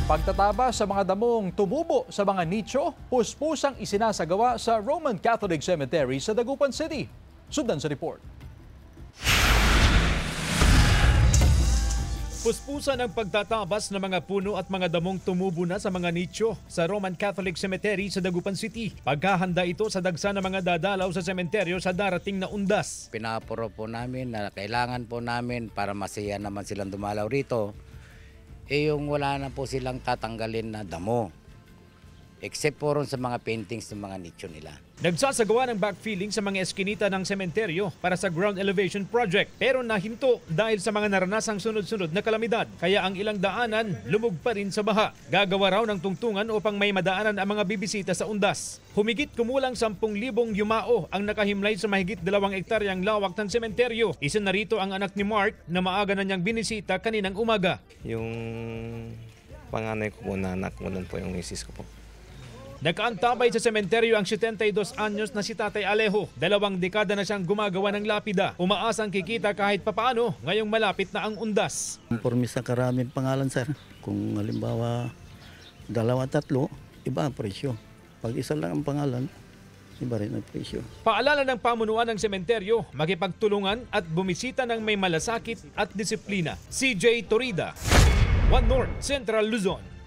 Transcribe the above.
Pagtataba sa mga damong tumubo sa mga nicho, puspusang isinasagawa sa Roman Catholic Cemetery sa Dagupan City. Sundan sa report. Puspusan ang pagtatabas ng mga puno at mga damong tumubo na sa mga nicho sa Roman Catholic Cemetery sa Dagupan City. Pagkahanda ito sa dagsa ng mga dadalaw sa sementeryo sa darating na undas. Pinapuro po namin na kailangan po namin para masaya naman silang dumalaw rito. Yung wala na po silang tatanggalin na damo. Except po ron sa mga paintings ng mga nicho nila. Nagsasagawa ng backfilling sa mga eskinita ng sementeryo para sa ground elevation project. Pero nahinto dahil sa mga naranasang sunod-sunod na kalamidad. Kaya ang ilang daanan lumog pa rin sa baha. Gagawa raw ng tungtungan upang may madaanan ang mga bibisita sa undas. Humigit kumulang 10,000 yumao ang nakahimlay sa mahigit 2 hektaryang lawak ng sementeryo. Isa na rito ang anak ni Mark na maaga na niyang binisita kaninang umaga. Yung panganay ko po na anak mo nun po yung misis ko po. Nakaantabay sa sementeryo ang 72 anyos na si Tatay Alejo. 2 dekada na siyang gumagawa ng lapida. Umaasang kikita kahit papaano ngayong malapit na ang undas. Conforme sa karaming pangalan, sir. Kung halimbawa 2, 3, iba ang presyo. Pag isa lang ang pangalan, iba rin ang presyo. Paalala ng pamunuan ng sementeryo, makipagtulungan at bumisita ng may malasakit at disiplina. CJ Torida, One North, Central Luzon.